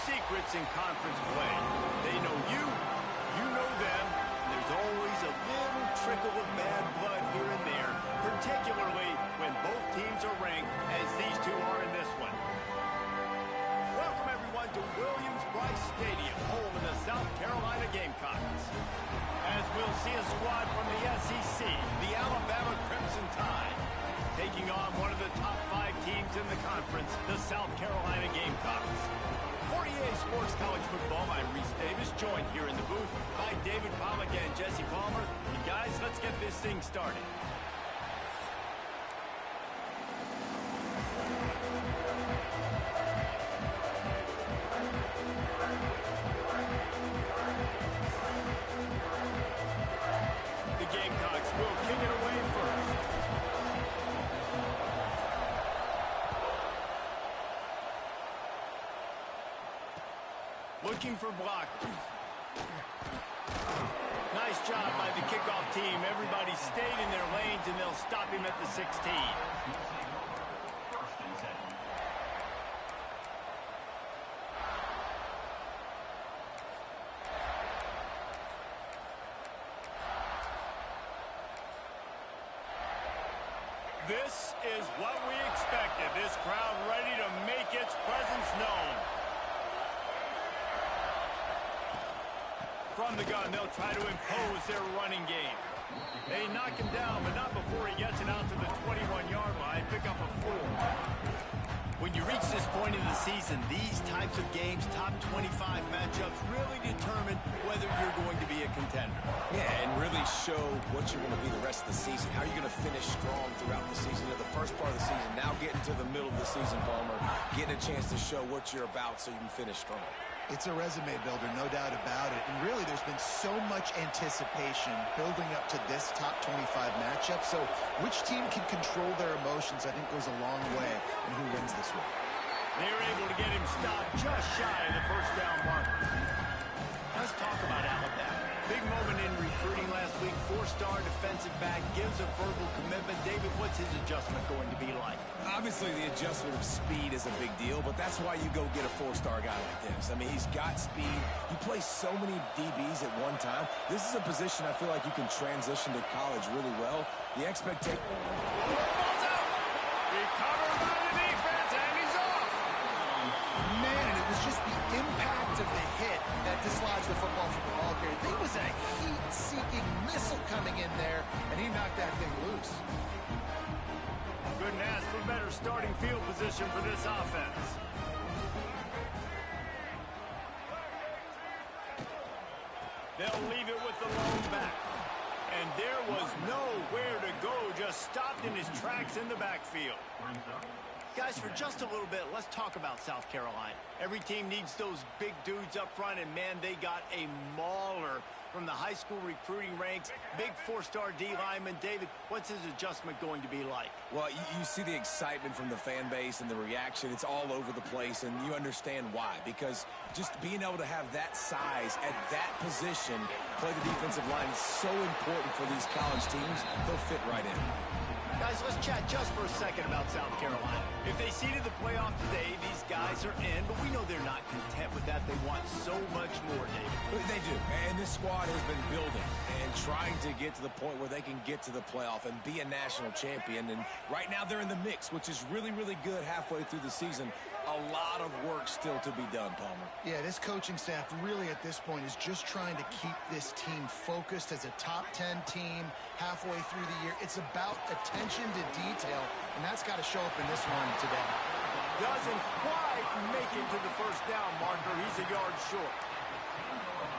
secrets in conference play. They know you, you know them, and there's always a little trickle of bad blood here and there, particularly when both teams are ranked as these two are in this one. Welcome, everyone, to Williams-Brice Stadium, home of the South Carolina Gamecocks. As we'll see a squad from the SEC, the Alabama Crimson Tide, taking on one of the top 5 teams in the conference, the South Carolina Gamecocks. For EA Sports College Football, I'm Reese Davis, joined here in the booth by David Pollack and Jesse Palmer. And guys, let's get this thing started. The Gamecocks will kick it away first. Looking for blockers. Nice job by the kickoff team. Everybody stayed in their lanes, and they'll stop him at the 16. This is what we expected. This crowd ready to make its presence known. From the gun, they'll try to impose their running game. They knock him down, but not before he gets it out to the 21-yard line. Pick up a 4. When you reach this point in the season, these types of games, top 25 matchups, really determine whether you're going to be a contender. Yeah, and really show what you're going to be the rest of the season. How are you going to finish strong throughout the season? You know, the first part of the season, now getting to the middle of the season, Palmer, getting a chance to show what you're about so you can finish strong. It's a resume builder, no doubt about it. And really, there's been so much anticipation building up to this top 25 matchup. So which team can control their emotions, I think, goes a long way in who wins this one. They're able to get him stopped just shy of the first down marker. Let's talk about Alabama. Big moment in recruiting last week. 4-star defensive back gives a verbal commitment. David, what's his adjustment going to be like? Obviously, the adjustment of speed is a big deal, but that's why you go get a 4-star guy like this. I mean, he's got speed. You play so many DBs at one time. This is a position I feel like you can transition to college really well. The expectation... Ball's out! Recovered by the defense, and he's off! Man, it was just the impact of the hit that dislodged the football from the ball carrier. There was a heat-seeking missile coming in there, and he knocked that thing loose. Couldn't ask for better starting field position for this offense. They'll leave it with the lone back. And there was nowhere to go, just stopped in his tracks in the backfield. Guys, for just a little bit, let's talk about South Carolina. Every team needs those big dudes up front, and man, they got a mauler from the high school recruiting ranks. Big 4-star D lineman. David, what's his adjustment going to be like? Well, you see the excitement from the fan base and the reaction. It's all over the place, and you understand why. Because just being able to have that size at that position, play the defensive line, is so important for these college teams. They'll fit right in. Guys, let's chat just for a second about South Carolina. If they seeded the playoff today, these guys are in, but we know they're not content with that. They want so much more, David. They do, and this squad has been building and trying to get to the point where they can get to the playoff and be a national champion. And right now they're in the mix, which is really, really good halfway through the season. A lot of work still to be done, Palmer. Yeah, this coaching staff really at this point is just trying to keep this team focused as a top 10 team halfway through the year. It's about attention to detail, and that's got to show up in this one today. Doesn't quite make it to the first down marker. He's a yard short.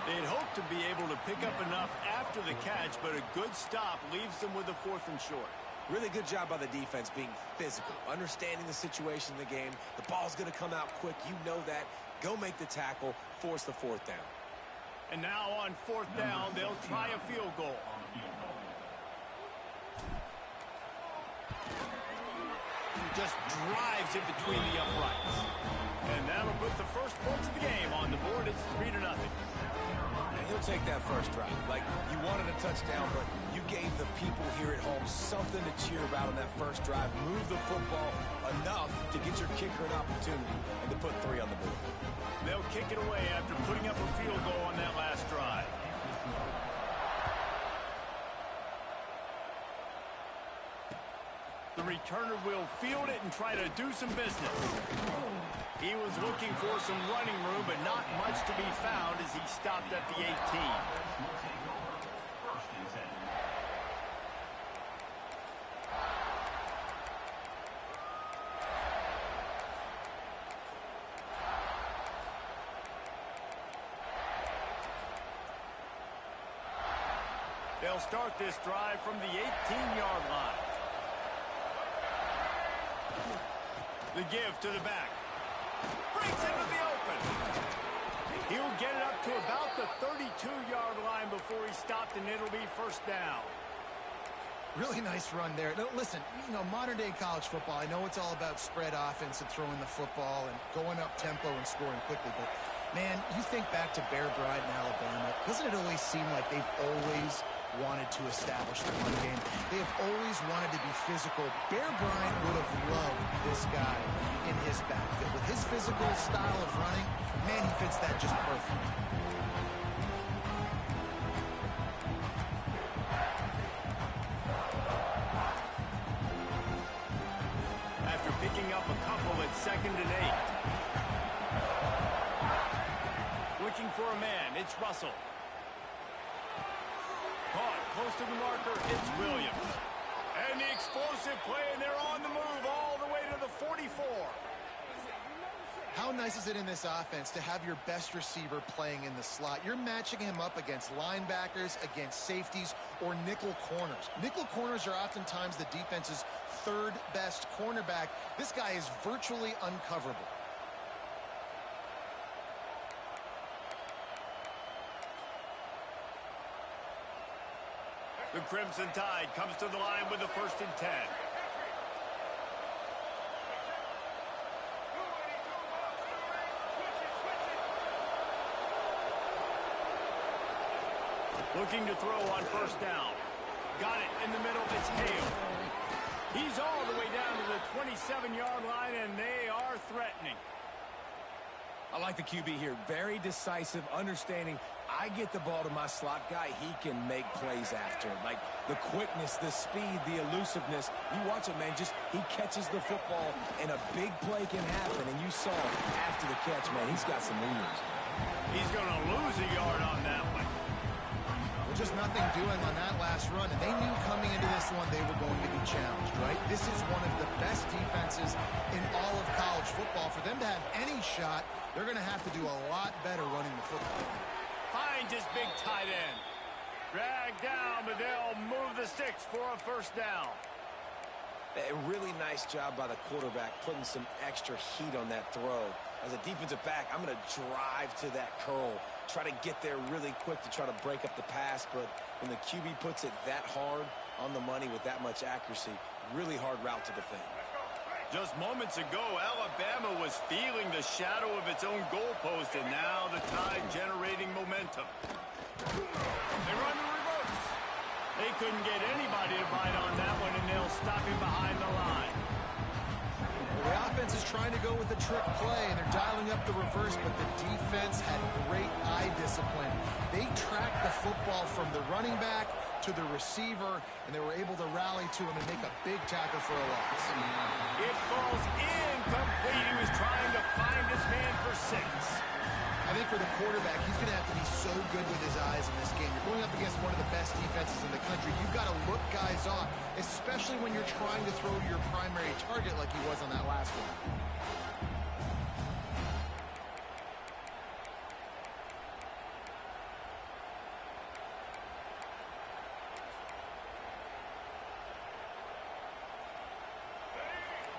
They'd hope to be able to pick up enough after the catch, but a good stop leaves them with a 4th and short. Really good job by the defense being physical, understanding the situation in the game. The ball's going to come out quick. You know that. Go make the tackle, force the 4th down. And now on 4th down, they'll try a field goal. He just drives it between the uprights. And that'll put the first points of the game on the board. It's 3-0. And he'll take that first drive. Like, you wanted a touchdown, but you gave the people here at home something to cheer about on that first drive. Move the football enough to get your kicker an opportunity and to put 3 on the board. They'll kick it away after putting up a field goal on that last drive. The returner will field it and try to do some business. He was looking for some running room, but not much to be found as he stopped at the 18. They'll start this drive from the 18-yard line. The give to the back. Breaks into the open. He'll get it up to about the 32-yard line before he stopped, and it'll be first down. Really nice run there. No, listen, you know, modern-day college football, I know it's all about spread offense and throwing the football and going up tempo and scoring quickly, but, man, you think back to Bear Bryant in Alabama, doesn't it always seem like they've always wanted to establish the run game? They have always wanted to be physical. Bear Bryant would have loved this guy in his backfield. With his physical style of running, man, he fits that just perfect. After picking up a couple at 2nd and 8. Looking for a man, it's Russell. Caught close to the marker, it's Williams. And the explosive play, and they're on the move all the way to the 44. How nice is it in this offense to have your best receiver playing in the slot? You're matching him up against linebackers, against safeties, or nickel corners. Nickel corners are oftentimes the defense's third best cornerback. This guy is virtually uncoverable. The Crimson Tide comes to the line with the 1st and 10. Looking to throw on 1st down. Got it in the middle. It's Hale. He's all the way down to the 27-yard line, and they are threatening. I like the QB here. Very decisive, understanding I get the ball to my slot guy, he can make plays after. Like the quickness, the speed, the elusiveness. You watch it, man, just he catches the football and a big play can happen. And you saw after the catch, man, he's got some wheels. He's going to lose a yard on that one. Well, just nothing doing on that last run. And they knew coming into this one they were going to be challenged, right? This is one of the best defenses in all of college football. For them to have any shot, they're going to have to do a lot better running the football. Finds his big tight end. Dragged down, but they'll move the sticks for a 1st down. A really nice job by the quarterback, putting some extra heat on that throw. As a defensive back, I'm going to drive to that curl, try to get there really quick to try to break up the pass, but when the QB puts it that hard on the money with that much accuracy, really hard route to defend. Just moments ago, Alabama was feeling the shadow of its own goalpost, and now the Tide generating momentum. They run the reverse. They couldn't get anybody to bite on that one, and they'll stop him behind the line. Well, the offense is trying to go with the trick play, and they're dialing up the reverse, but the defense had great eye discipline. They tracked the football from the running back to the receiver, and they were able to rally to him and make a big tackle for a loss. It falls incomplete. He was trying to find his man for 6. I think for the quarterback, he's going to have to be so good with his eyes in this game. You're going up against one of the best defenses in the country. You've got to look guys off, especially when you're trying to throw to your primary target like he was on that last one.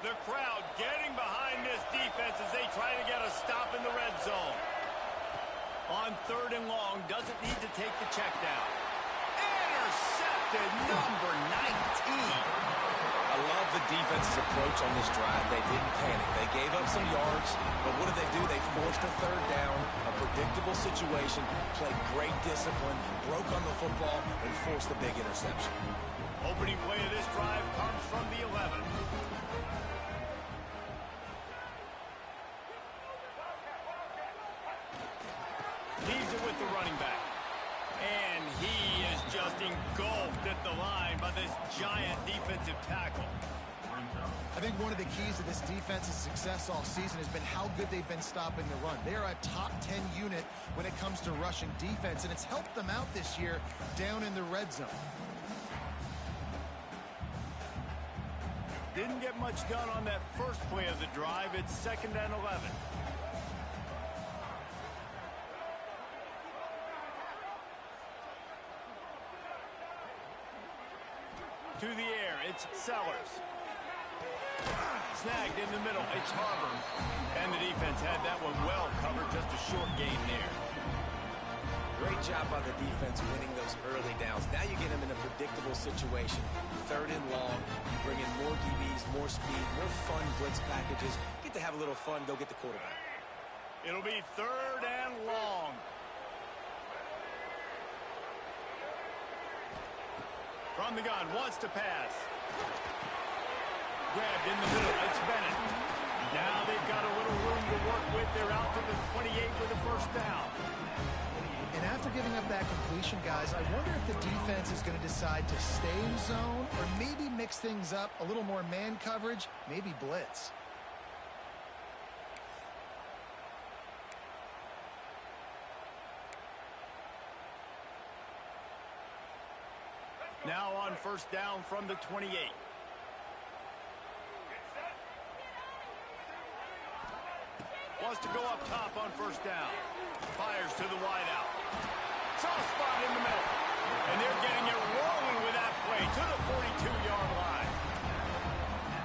The crowd getting behind this defense as they try to get a stop in the red zone. On 3rd and long, doesn't need to take the check down. Intercepted, number 19. I love the defense's approach on this drive. They didn't panic. They gave up some yards, but what did they do? They forced a 3rd down, a predictable situation, played great discipline, broke on the football, and forced the big interception. Opening play of this drive comes from the 11. it with the running back. And he is just engulfed at the line by this giant defensive tackle. I think one of the keys to this defense's success all season has been how good they've been stopping the run. They are a top 10 unit when it comes to rushing defense, and it's helped them out this year down in the red zone. Didn't get much done on that first play of the drive. It's 2nd and 11. To the air, it's Sellers. Snagged in the middle, it's Harbor. And the defense had that one well covered, just a short gain there. Great job by the defense winning those early downs. Now you get them in a predictable situation. 3rd and long, you bring in more DBs, more speed, more fun blitz packages. Get to have a little fun, go get the quarterback. It'll be 3rd and long. From the gun, wants to pass. Grabbed in the middle, it's Bennett. Now they've got a little room to work with. They're out to the 28 with a 1st down. And after giving up that completion, guys, I wonder if the defense is going to decide to stay in zone or maybe mix things up, a little more man coverage, maybe blitz. Now on 1st down from the 28. Wants to go up top on 1st down. Fires to the wideout. Soft spot in the middle. And they're getting it rolling with that play to the 42-yard line.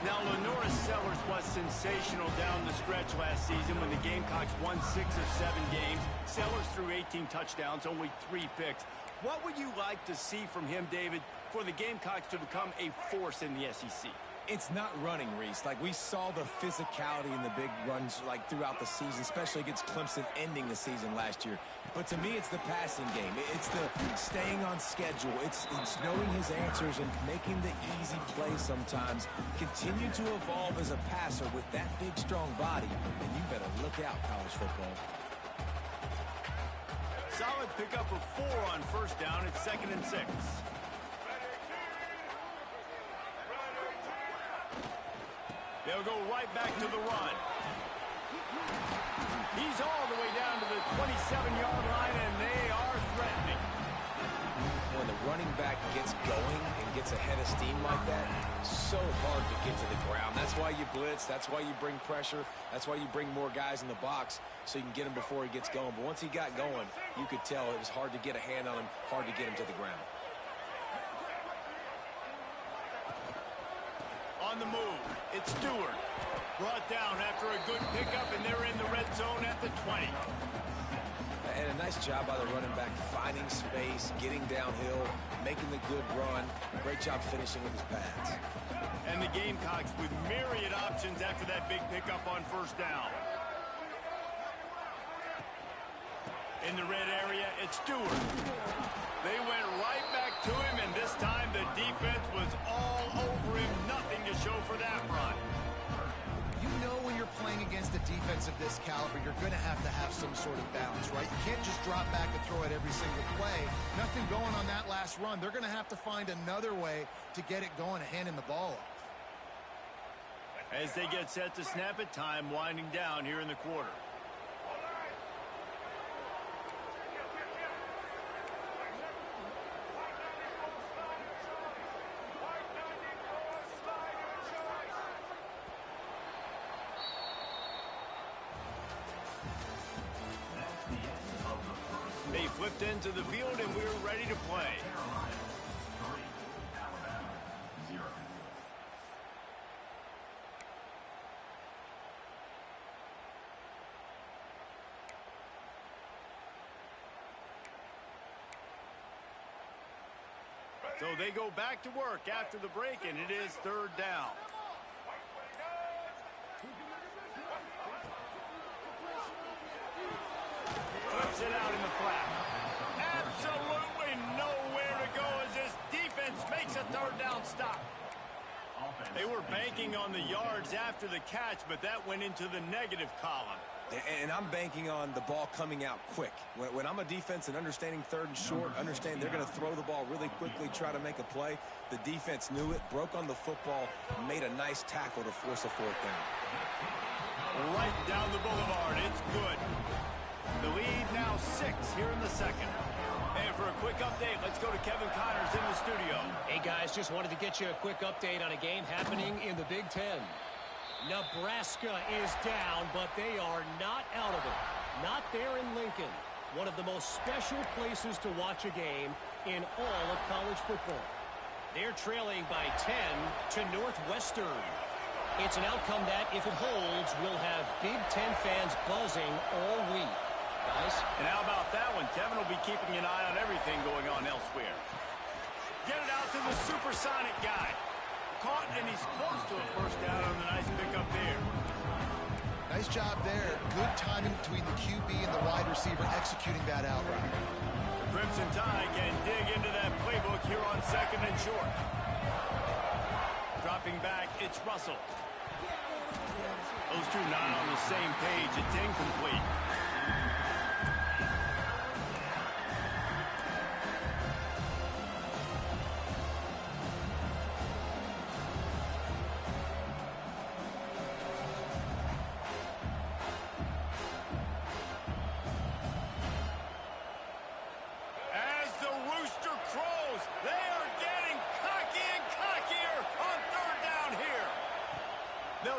Now, Lenoris Sellers was sensational down the stretch last season when the Gamecocks won 6 of 7 games. Sellers threw 18 touchdowns, only 3 picks. What would you like to see from him, David, for the Gamecocks to become a force in the SEC? It's not running, Reese. Like, we saw the physicality in the big runs, like, throughout the season, especially against Clemson ending the season last year. But to me, it's the passing game. It's the staying on schedule. It's knowing his answers and making the easy play sometimes. Continue to evolve as a passer with that big, strong body, and you better look out, college football. Solid pickup of 4 on 1st down. It's 2nd and 6. They'll go right back to the run. He's all the way down to the 27-yard line, and they are threatening. When the running back gets going and gets ahead of steam like that, so hard to get to the ground. That's why you blitz. That's why you bring pressure. That's why you bring more guys in the box so you can get him before he gets going. But once he got going, you could tell it was hard to get a hand on him, hard to get him to the ground. On the move, it's Stewart. Brought down after a good pickup, and they're in the red zone at the 20. And a nice job by the running back, finding space, getting downhill, making the good run. Great job finishing with his pads. And the Gamecocks with myriad options after that big pickup on 1st down. In the red area, it's Stewart. They went right back to him, and this time the defense was all over him. Nothing to show for that run. You know when you're playing against a defense of this caliber, you're going to have some sort of balance, right? You can't just drop back and throw it every single play. Nothing going on that last run. They're going to have to find another way to get it going and handing the ball off. As they get set to snap it, time winding down here in the quarter. They flipped into the field, and we're ready to play. So they go back to work after the break, and it is 3rd down. Flips it out in the flat. Absolutely nowhere to go as this defense makes a 3rd down stop. They were banking on the yards after the catch, but that went into the negative column. And I'm banking on the ball coming out quick. When I'm a defense and understanding third and short, understand they're going to throw the ball really quickly, try to make a play. The defense knew it, broke on the football, made a nice tackle to force a fourth down. Right down the boulevard. It's good. The lead now 6 here in the second. And for a quick update, let's go to Kevin Connors in the studio. Hey, guys, just wanted to get you a quick update on a game happening in the Big Ten. Nebraska is down, but they are not out of it. Not there in Lincoln. One of the most special places to watch a game in all of college football. They're trailing by 10 to Northwestern. It's an outcome that, if it holds, will have Big Ten fans buzzing all week. Guys? And how about that one? Kevin will be keeping an eye on everything going on elsewhere. Get it out to the supersonic guy. Caught, and he's close to a first down on the nice pickup there. Nice job there. Good timing between the QB and the wide receiver executing that out right. The Crimson Tide can dig into that playbook here on second and short. Dropping back, it's Russell. Those two not on the same page. It's incomplete.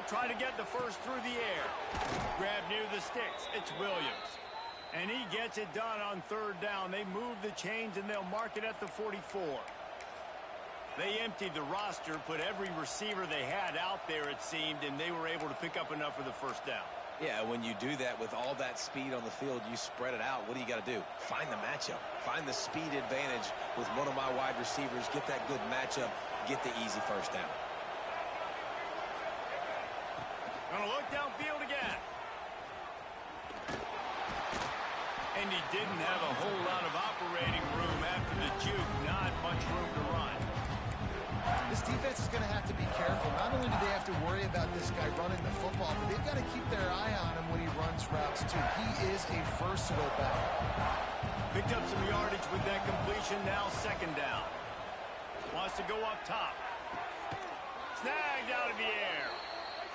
Try to get the first through the air. Grab near the sticks. It's Williams. And he gets it done on third down. They move the chains, and they'll mark it at the 44. They emptied the roster, put every receiver they had out there, it seemed, and they were able to pick up enough for the first down. Yeah, when you do that with all that speed on the field, you spread it out. What do you got to do? Find the matchup. Find the speed advantage with one of my wide receivers. Get that good matchup. Get the easy first down. Gonna look downfield again. And he didn't have a whole lot of operating room after the juke. Not much room to run. This defense is going to have to be careful. Not only do they have to worry about this guy running the football, but they've got to keep their eye on him when he runs routes, too. He is a versatile back. Picked up some yardage with that completion. Now second down. Wants to go up top. Snagged out of the air.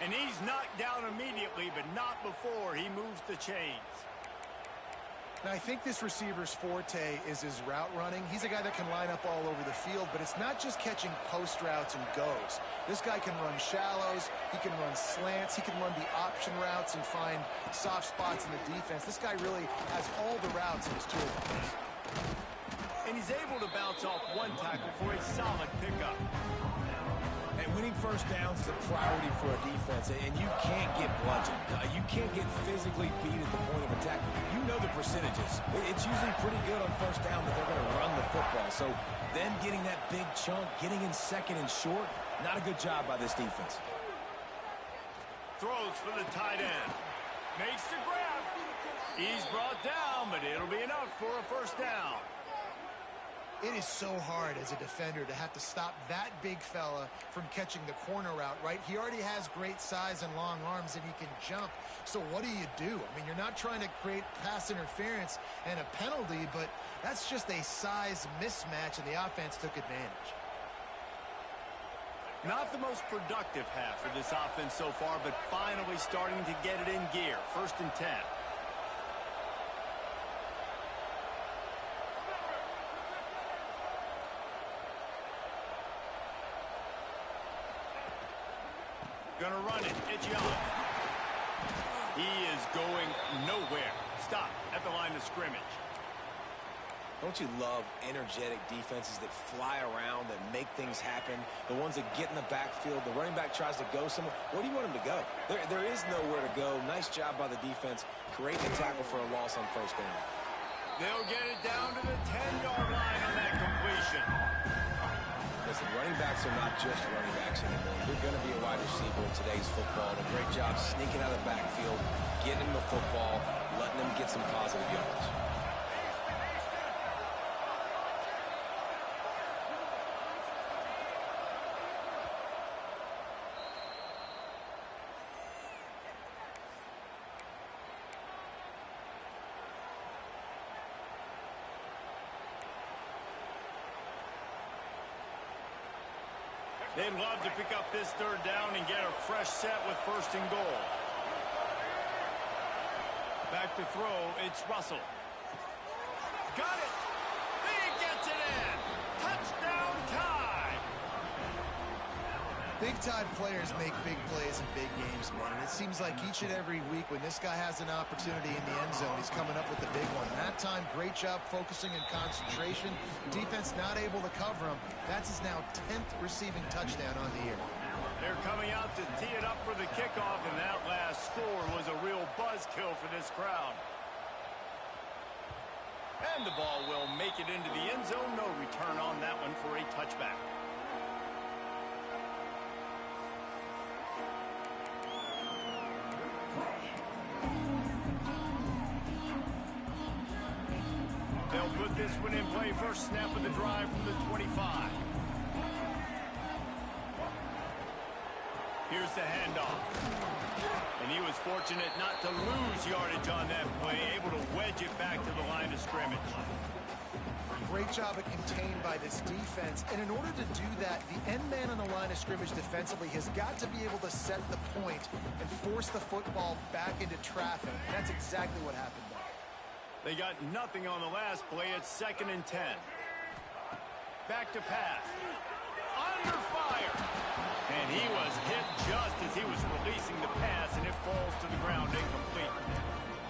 And he's knocked down immediately, but not before he moves the chains. Now, I think this receiver's forte is his route running. He's a guy that can line up all over the field, but it's not just catching post routes and goes. This guy can run shallows, he can run slants, he can run the option routes and find soft spots in the defense. This guy really has all the routes in his toolbox. And he's able to bounce off one tackle for a solid pickup. And winning first downs is a priority for a defense, and you can't get bludgeoned. You can't get physically beat at the point of attack. You know the percentages. It's usually pretty good on first down that they're going to run the football. So then getting that big chunk, getting in second and short, not a good job by this defense. Throws for the tight end. Makes the grab. He's brought down, but it'll be enough for a first down. It is so hard as a defender to have to stop that big fella from catching the corner route, right? He already has great size and long arms, and he can jump. So what do? I mean, you're not trying to create pass interference and a penalty, but that's just a size mismatch, and the offense took advantage. Not the most productive half for this offense so far, but finally starting to get it in gear. 1st and 10. Gonna run it. It's Young. He is going nowhere. Stop at the line of scrimmage. Don't you love energetic defenses that fly around, that make things happen? The ones that get in the backfield, the running back tries to go somewhere. Where do you want him to go? There is nowhere to go. Nice job by the defense. Creating a tackle for a loss on first down. They'll get it down to the 10-yard line on that completion. Listen, running backs are not just running backs anymore. You're going to be a wide receiver in today's football. And a great job sneaking out of the backfield, getting him the football, letting them get some positive yards. They'd love to pick up this third down and get a fresh set with first and goal. Back to throw, it's Russell. Got it! He gets it in! Touchdown tie! Big-time players make big plays in big games, man. And it seems like each and every week when this guy has an opportunity in the end zone, he's coming up with the big one. That time, great job focusing and concentration. Defense not able to cover him. That's his now 10th receiving touchdown on the year. They're coming out to tee it up for the kickoff, and that last score was a real buzzkill for this crowd. And the ball will make it into the end zone. No return on that one for a touchback. They'll put this one in play. First snap of the drive from the 25. Here's the handoff. And he was fortunate not to lose yardage on that play, able to wedge it back to the line of scrimmage. Great job of contained by this defense. And in order to do that, the end man on the line of scrimmage defensively has got to be able to set the point and force the football back into traffic. And that's exactly what happened there. They got nothing on the last play. It's 2nd and 10. Back to pass. Under fire. And he was hit just as he was releasing the pass, and it falls to the ground incomplete.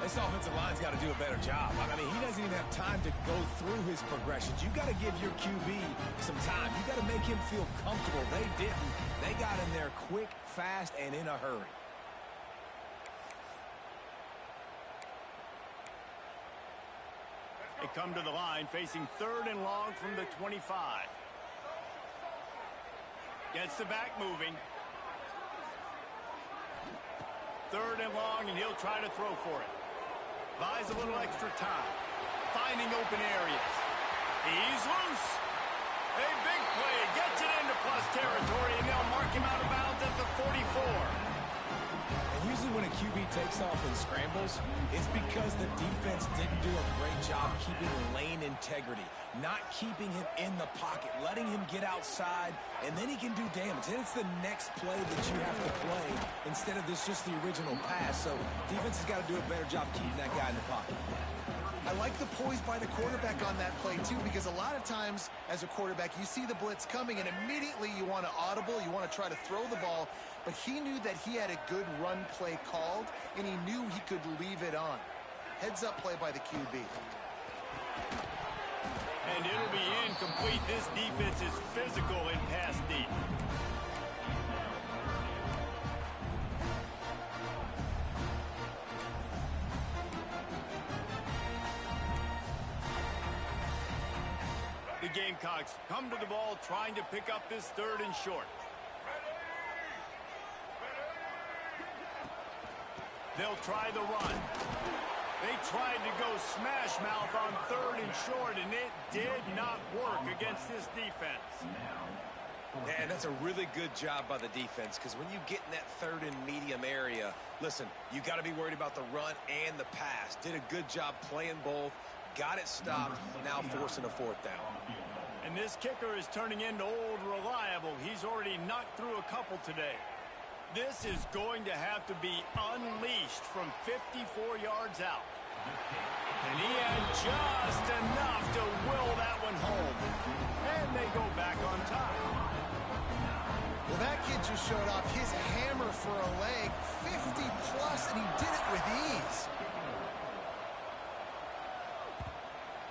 This offensive line's got to do a better job. I mean, he doesn't even have time to go through his progressions. You've got to give your QB some time. You've got to make him feel comfortable. They didn't. They got in there quick, fast, and in a hurry. They come to the line facing 3rd and long from the 25. Gets the back moving. 3rd and long, and he'll try to throw for it. Buys a little extra time. Finding open areas. He's loose. A big play. Gets it into plus territory, and they'll mark him out of bounds at the 44. And usually when a QB takes off and scrambles, it's because the defense didn't do a great job keeping lane integrity, not keeping him in the pocket, letting him get outside, and then he can do damage. And it's the next play that you have to play instead of just the original pass. So defense has got to do a better job keeping that guy in the pocket. I like the poise by the quarterback on that play, too, because a lot of times as a quarterback, you see the blitz coming, and immediately you want to audible, you want to try to throw the ball, but he knew that he had a good run play called, and he knew he could leave it on. Heads-up play by the QB. And it'll be incomplete. This defense is physical and pass deep. The Gamecocks come to the ball trying to pick up this 3rd and short. They'll try the run. They tried to go smash mouth on 3rd and short, and it did not work against this defense. And that's a really good job by the defense, because when you get in that 3rd and medium area, listen, you got to be worried about the run and the pass. Did a good job playing both. Got it stopped, now forcing a 4th down. And this kicker is turning into old reliable. He's already knocked through a couple today. This is going to have to be unleashed from 54 yards out. And he had just enough to will that one home. And they go back on top. Well, that kid just showed off his hammer for a leg, 50-plus, and he did it with ease.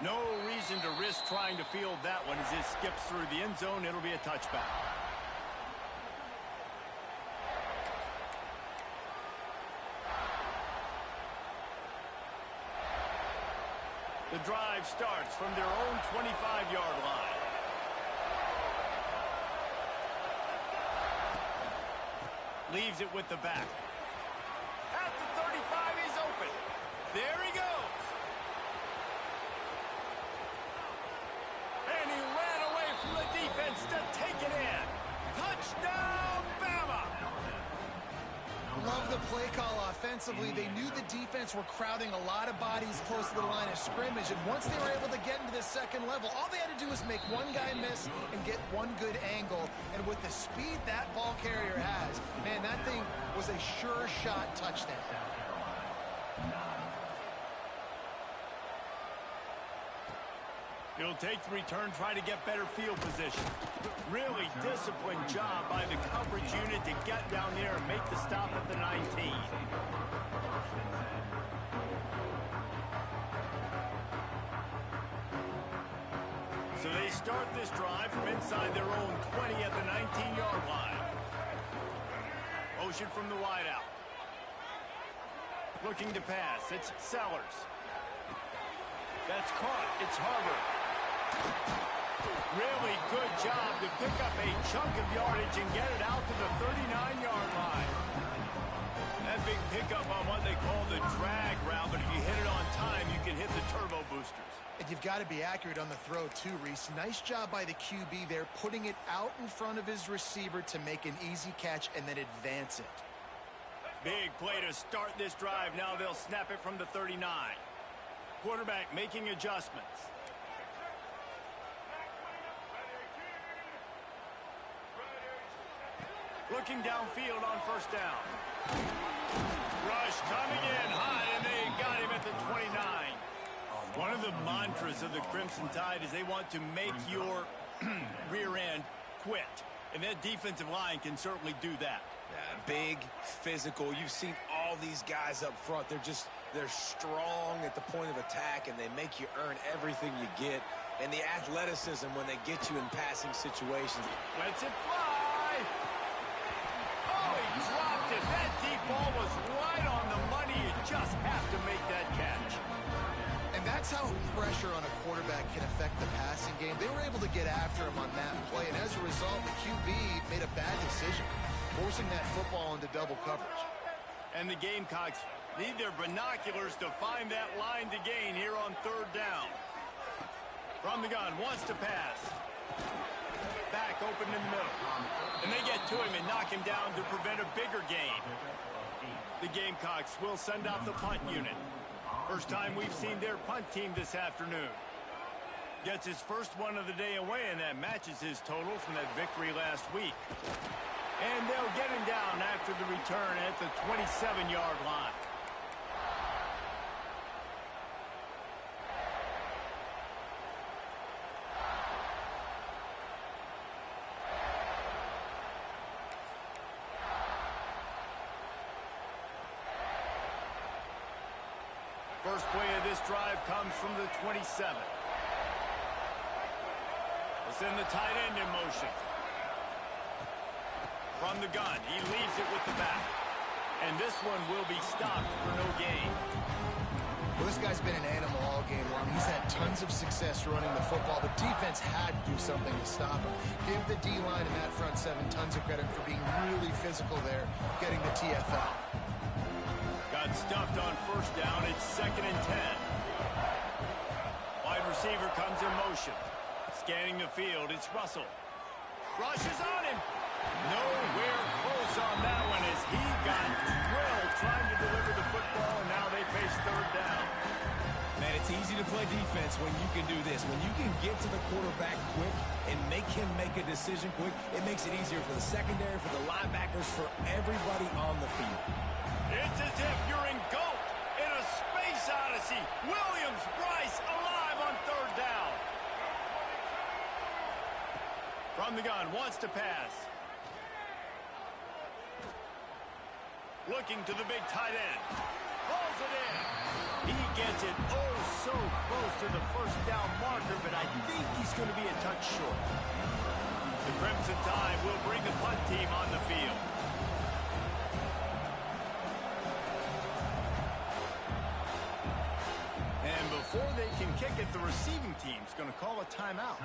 No reason to risk trying to field that one as it skips through the end zone. It'll be a touchback. The drive starts from their own 25-yard line. Leaves it with the back. At the 35, he's open. There he goes. And he ran away from the defense to take it in. Touchdown, Bama! Love the play call offensively. They knew the defense were crowding a lot of bodies close to the line of scrimmage, and once they were able to get into the second level, all they had to do was make one guy miss and get one good angle. And with the speed that ball carrier has, man, that thing was a sure shot touchdown. He'll take the return, try to get better field position. Really disciplined job by the coverage unit to get down there and make the stop at the 19. So they start this drive from inside their own 20 at the 19-yard line. Motion from the wideout. Looking to pass. It's Sellers. That's caught. It's Harvard. Really good job to pick up a chunk of yardage and get it out to the 39-yard line. That big pickup on what they call the drag route, but if you hit it on time, you can hit the turbo boosters. And you've got to be accurate on the throw too, Reese. Nice job by the QB there, putting it out in front of his receiver to make an easy catch and then advance it. Big play to start this drive. Now they'll snap it from the 39. Quarterback making adjustments. Looking downfield on first down. Rush coming in high, and they got him at the 29. One of the mantras of the Crimson Tide is they want to make your rear end quit. And that defensive line can certainly do that. Yeah, big, physical. You've seen all these guys up front. They're strong at the point of attack, and they make you earn everything you get. And the athleticism when they get you in passing situations. Lets it fly. Oh, he dropped it. That deep ball was right on the money. You just have to make that catch. And that's how pressure on a quarterback can affect the passing game. They were able to get after him on that play, and as a result, the QB made a bad decision, forcing that football into double coverage. And the Gamecocks need their binoculars to find that line to gain here on third down. From the gun, wants to pass. Back open in the middle. And they get to him and knock him down to prevent a bigger gain. The Gamecocks will send out the punt unit. First time we've seen their punt team this afternoon. Gets his first one of the day away, and that matches his total from that victory last week. And they'll get him down after the return at the 27-yard line. First play of this drive comes from the 27. It's in the tight end in motion. From the gun, he leaves it with the back. And this one will be stopped for no gain. Well, this guy's been an animal all game long. He's had tons of success running the football. The defense had to do something to stop him. Give the D-line and that front seven tons of credit for being really physical there, getting the TFL. Got stuffed on first down. It's 2nd and 10. Wide receiver comes in motion. Scanning the field, it's Russell. Rush is on him. Nowhere close on that one as he got drilled trying to deliver the football, and now they face third down. Man, it's easy to play defense when you can do this. When you can get to the quarterback quick and make him make a decision quick, it makes it easier for the secondary, for the linebackers, for everybody on the field. It's as if you're engulfed in a space odyssey. Williams-Brice alive on third down. From the gun, wants to pass. Looking to the big tight end. Pulls it in. He gets it oh so close to the first down marker, but I think he's going to be a touch short. The Crimson Tide will bring the punt team on the field. And before they can kick it, the receiving team's going to call a timeout.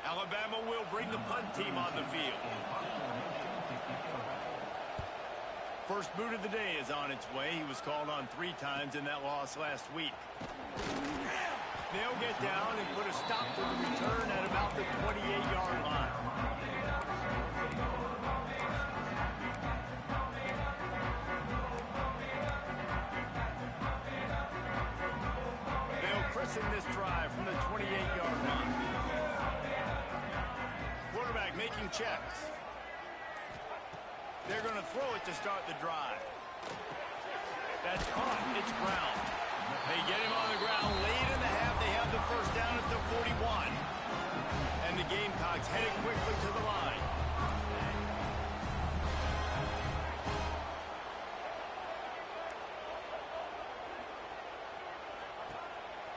Alabama will bring the punt team on the field. First boot of the day is on its way. He was called on 3 times in that loss last week. They'll get down and put a stop to the return at about the 28-yard line. forcing this drive from the 28-yard line. Quarterback making checks. They're going to throw it to start the drive. That's caught. It's Brown. They get him on the ground late in the half. They have the first down at the 41. And the Gamecocks headed quickly to the line.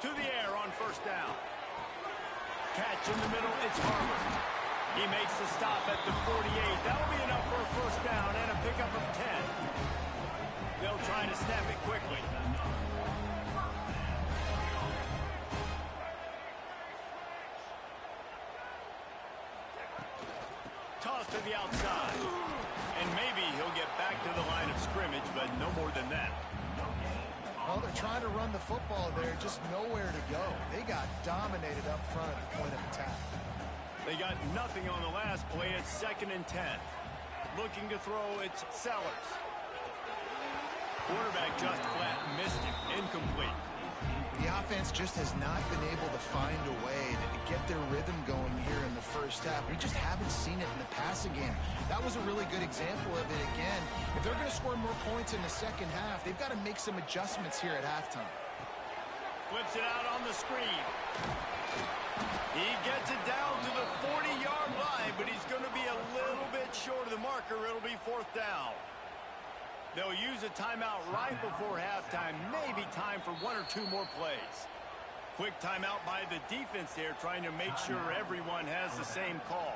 To the air on first down. Catch in the middle. It's Harvard. He makes the stop at the 48. That'll be enough for a first down and a pickup of 10. They'll try to snap it quickly. Toss to the outside. And maybe he'll get back to the line of scrimmage, but no more than that. Well, they're trying to run the football there, just nowhere to go. They got dominated up front at the point of attack. They got nothing on the last play. It's 2nd and 10. Looking to throw, it's Sellers. Quarterback just flat missed it. Incomplete. The offense just has not been able to find a way to get their rhythm going here in the first half. We just haven't seen it in the passing game. That was a really good example of it again. If they're going to score more points in the second half, they've got to make some adjustments here at halftime. Flips it out on the screen. He gets it down to the 40-yard line, but he's going to be a little bit short of the marker. It'll be 4th down. They'll use a timeout right before halftime. Maybe time for 1 or 2 more plays. Quick timeout by the defense there, trying to make sure everyone has the same call.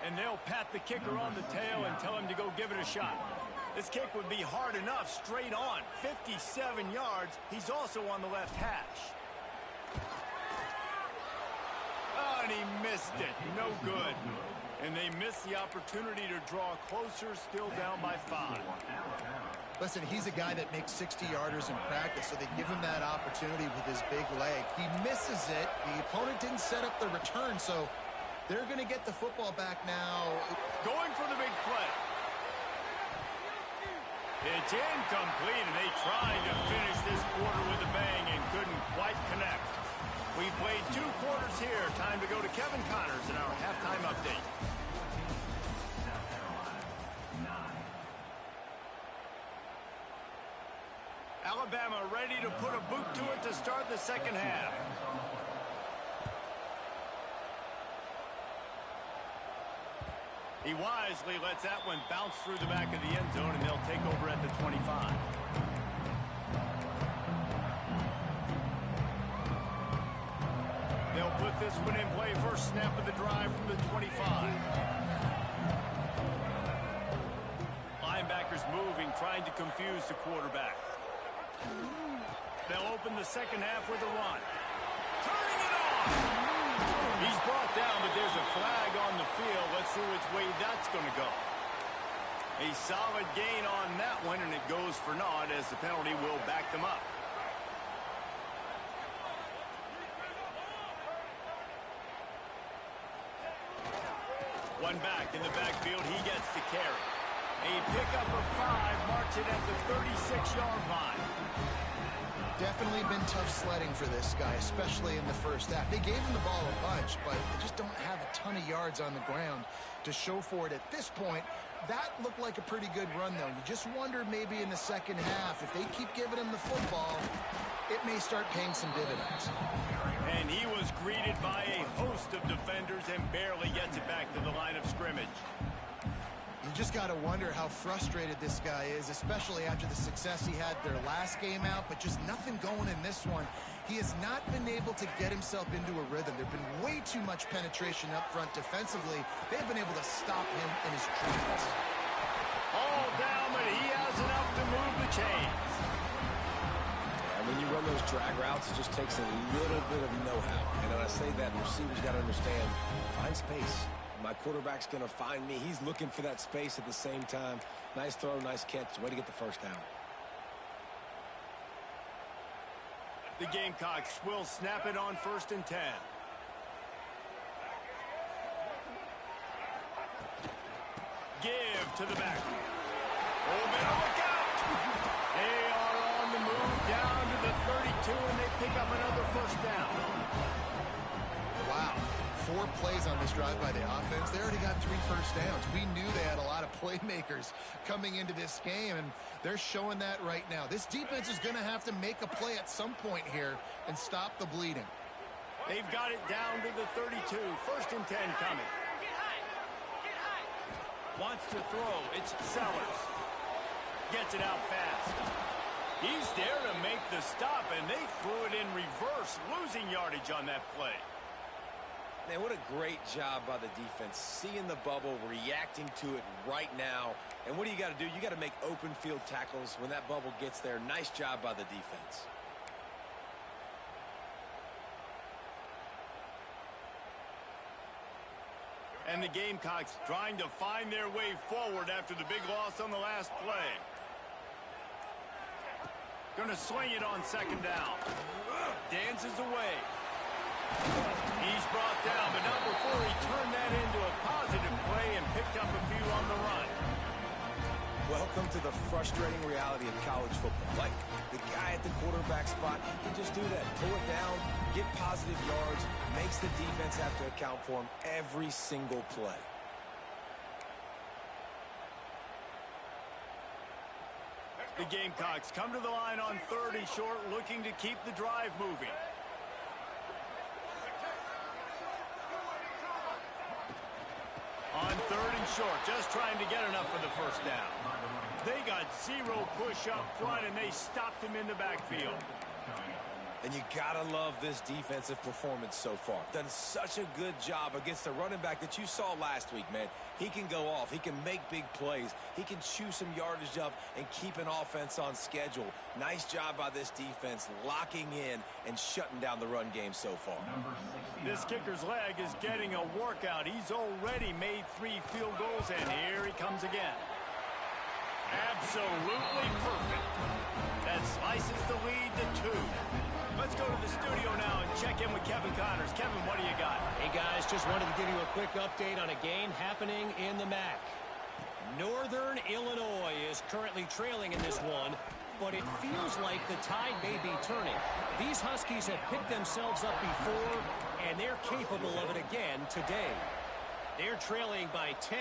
And they'll pat the kicker on the tail and tell him to go give it a shot. This kick would be hard enough straight on. 57 yards. He's also on the left hash. Oh, and he missed it. No good. And they missed the opportunity to draw closer, still down by 5. Listen, he's a guy that makes 60-yarders in practice, so they give him that opportunity with his big leg. He misses it. The opponent didn't set up the return, so they're going to get the football back now. Going for the big play. It's incomplete, and they tried to finish this quarter with a bang and couldn't quite connect. We've played 2 quarters here. Time to go to Kevin Connors in our halftime update. Alabama ready to put a boot to it to start the second half. He wisely lets that one bounce through the back of the end zone, and they'll take over at the 25. They'll put this one in play. First snap of the drive from the 25. Linebackers moving, trying to confuse the quarterback. They'll open the second half with a run. Turning it on! He's brought down, but there's a flag on the field. Let's see which way that's going to go. A solid gain on that one, and it goes for naught as the penalty will back them up. One back in the backfield. He gets the carry. A pickup of 5, marching at the 36-yard line. Definitely been tough sledding for this guy, especially in the first half. They gave him the ball a bunch, but they just don't have a ton of yards on the ground to show for it at this point. That looked like a pretty good run, though. You just wonder maybe in the second half, if they keep giving him the football, it may start paying some dividends. And he was greeted by a host of defenders and barely gets it back to the line of scrimmage. You just got to wonder how frustrated this guy is, especially after the success he had their last game out, but just nothing going in this one. He has not been able to get himself into a rhythm. There's been way too much penetration up front defensively. They've been able to stop him in his tracks. All down, but he has enough to move the chains. Yeah, when you run those drag routes, it just takes a little bit of know-how. And when I say that, the receivers got to understand, find space. My quarterback's going to find me. He's looking for that space at the same time. Nice throw, nice catch. Way to get the first down. The Gamecocks will snap it on 1st and 10. Give to the back. Oh, man, look out! They are on the move first down. Wow. 4 plays on this drive by the offense. They already got 3 first downs. We knew they had a lot of playmakers coming into this game, and they're showing that right now. This defense is going to have to make a play at some point here and stop the bleeding. They've got it down to the 32. First and 10 coming. Wants to throw. It's Sellers. Gets it out fast. He's there to make the stop, and they threw it in reverse, losing yardage on that play. Man, what a great job by the defense, seeing the bubble, reacting to it right now. And what do you got to do? You got to make open field tackles when that bubble gets there. Nice job by the defense. And the Gamecocks trying to find their way forward after the big loss on the last play. Gonna swing it on second down. Dances away. He's brought down, but not before he turned that into a positive play and picked up a few on the run. Welcome to the frustrating reality of college football. Like, the guy at the quarterback spot, he can just do that. Pull it down, get positive yards, makes the defense have to account for him every single play. The Gamecocks come to the line on 3rd and short, looking to keep the drive moving. On 3rd and short, just trying to get enough for the first down. They got 0 push up front, and they stopped him in the backfield. And you gotta love this defensive performance so far. Done such a good job against the running back that you saw last week, man. He can go off. He can make big plays. He can chew some yardage up and keep an offense on schedule. Nice job by this defense locking in and shutting down the run game so far. This kicker's leg is getting a workout. He's already made 3 field goals, and here he comes again. Absolutely perfect. That slices the lead to 2. Let's go to the studio now and check in with Kevin Connors. Kevin, what do you got? Hey, guys, just wanted to give you a quick update on a game happening in the MAC. Northern Illinois is currently trailing in this one, but it feels like the tide may be turning. These Huskies have picked themselves up before, and they're capable of it again today. They're trailing by 10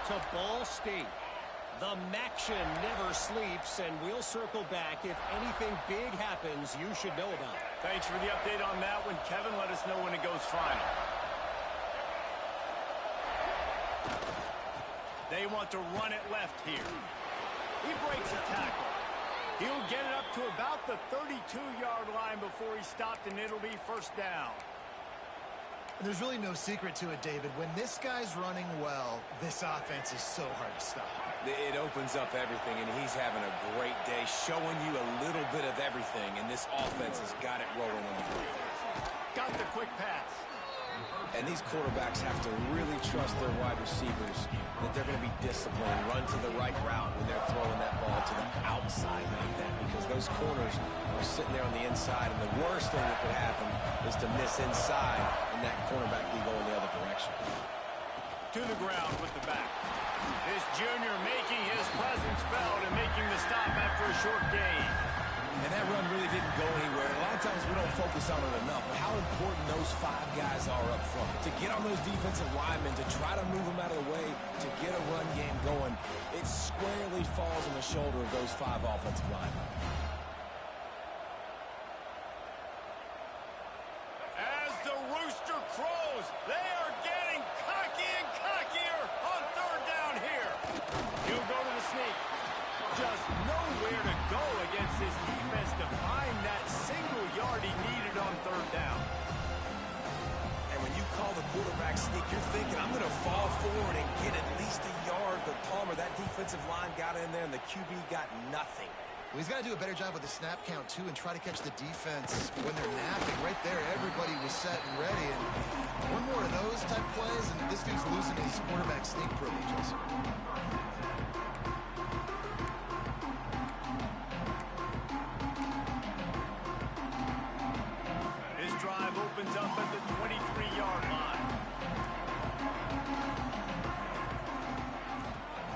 to Ball State. The Maction never sleeps, and we'll circle back if anything big happens you should know about. Thanks for the update on that one, Kevin. Let us know when it goes final. They want to run it left here. He breaks a tackle. He'll get it up to about the 32-yard line before he's stopped, and it'll be first down. There's really no secret to it, David. When this guy's running well, this offense is so hard to stop. It opens up everything, and he's having a great day, showing you a little bit of everything, and this offense has got it rolling on. Got the quick pass. And these quarterbacks have to really trust their wide receivers that they're going to be disciplined, run to the right route when they're throwing that ball to the outside like that, because those corners are sitting there on the inside, and the worst thing that could happen is to miss inside and that cornerback be going the other direction. To the ground with the back. This junior making his presence felt and making the stop after a short gain. And that run really didn't go anywhere. A lot of times we don't focus on it enough, but how important those 5 guys are up front. To get on those defensive linemen, to try to move them out of the way, to get a run game going, it squarely falls on the shoulder of those 5 offensive linemen. As the rooster crows, they are getting cocky and cockier on 3rd down here. He'll go to the sneak. Just nowhere to go against this defense to find that single yard he needed on 3rd down. And when you call the quarterback sneak, you're thinking, I'm going to fall forward and get at least a yard. But Palmer, that defensive line got in there, and the QB got nothing. Well, he's got to do a better job with the snap count, too, and try to catch the defense when they're napping. Right there, everybody was set and ready. And one more of those type plays, and this dude's losing his quarterback sneak privileges. His drive opens up at the 23-yard line.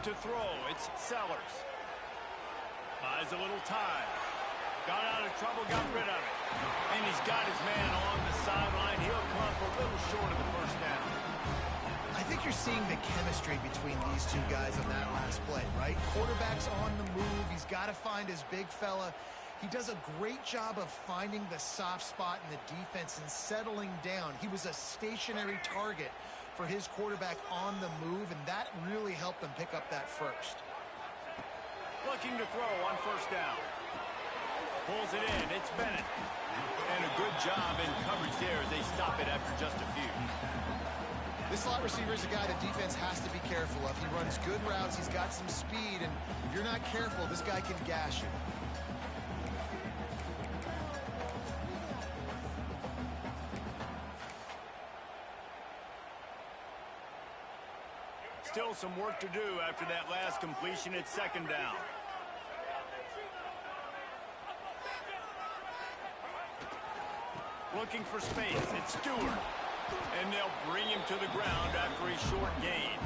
To throw, it's Sellers. Buys a little time. Got out of trouble, got rid of it. And he's got his man on the sideline. He'll come up a little short of the first down. I think you're seeing the chemistry between these two guys on that last play, right? Quarterback's on the move. He's got to find his big fella. He does a great job of finding the soft spot in the defense and settling down. He was a stationary target for his quarterback on the move, and that really helped them pick up that first. Looking to throw on first down. Pulls it in. It's Bennett. And a good job in coverage there as they stop it after just a few. This slot receiver is a guy the defense has to be careful of. He runs good routes. He's got some speed, and if you're not careful, this guy can gash you. Still some work to do after that last completion at second down. Looking for space. It's Stewart. And they'll bring him to the ground after a short gain.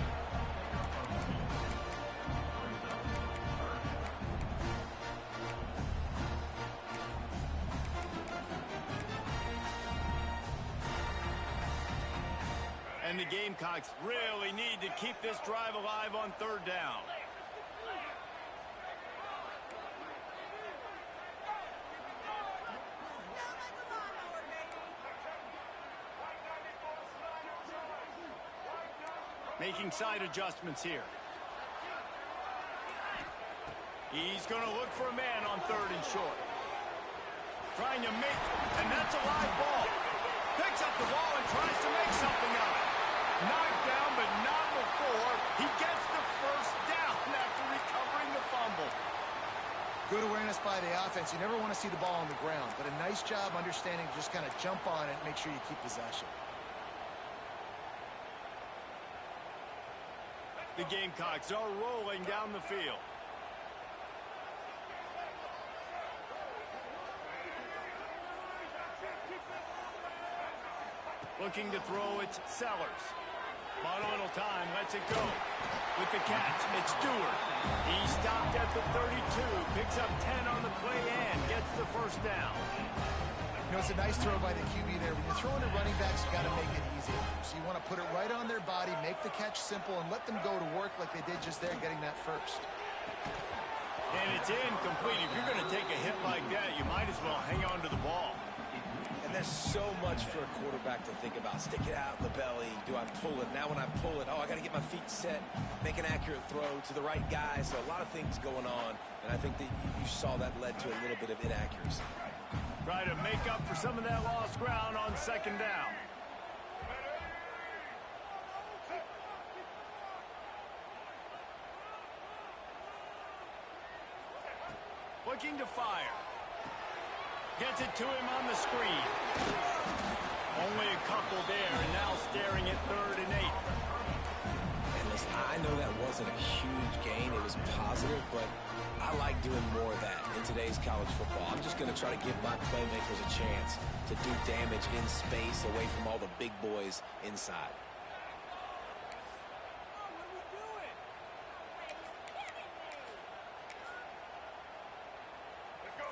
And the Gamecocks really need to keep this drive alive on third down. Making side adjustments here. He's going to look for a man on third and short. Trying to make, and that's a live ball. Picks up the ball and tries to make something of it. Knocked down, but not before. He gets the first down after recovering the fumble. Good awareness by the offense. You never want to see the ball on the ground, but a nice job understanding to just kind of jump on it and make sure you keep possession. The Gamecocks are rolling down the field. Looking to throw, it's Sellers. Bought a little time, lets it go. With the catch, it's Stewart. He stopped at the 32, picks up 10 on the play and gets the first down. You know, it's a nice throw by the QB there. When you're throwing to running backs, you got to make it easy. So you want to put it right on their body, make the catch simple, and let them go to work like they did just there, getting that first. And it's incomplete. If you're going to take a hit like that, you might as well hang on to the ball. And there's so much for a quarterback to think about. Stick it out in the belly. Do I pull it? Now when I pull it, I got to get my feet set, make an accurate throw to the right guy. So a lot of things going on, and I think that you saw that led to a little bit of inaccuracy. Try to make up for some of that lost ground on second down. Looking to fire. Gets it to him on the screen. Only a couple there, and now staring at 3rd and 8. And listen, I know that wasn't a huge gain. It was positive, but I like doing more of that in today's college football. I'm just going to try to give my playmakers a chance to do damage in space away from all the big boys inside.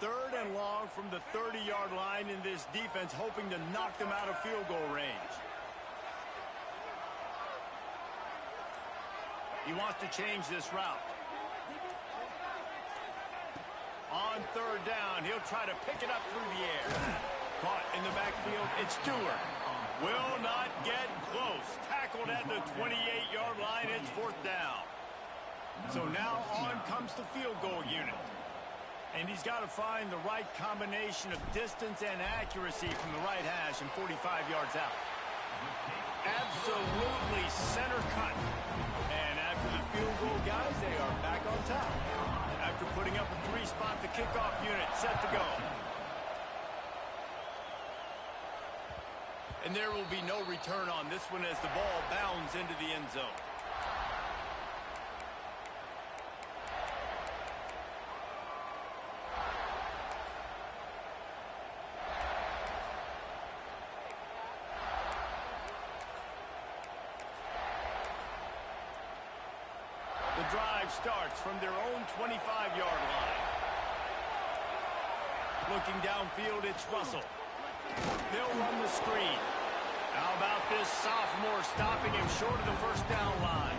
Third and long from the 30-yard line in this defense, hoping to knock them out of field goal range. He wants to change this route. On third down, he'll try to pick it up through the air. Caught in the backfield, it's Stewart. Will not get close. Tackled at the 28-yard line, it's 4th down. So now on comes the field goal unit. And he's got to find the right combination of distance and accuracy from the right hash and 45 yards out. Absolutely center cut. And after the field goal, guys, they are back on top. After putting up a 3-spot, the kickoff unit set to go. And there will be no return on this one as the ball bounds into the end zone. Drive starts from their own 25-yard line. Looking downfield, it's Russell. They'll run the screen. How about this sophomore stopping him short of the first down line?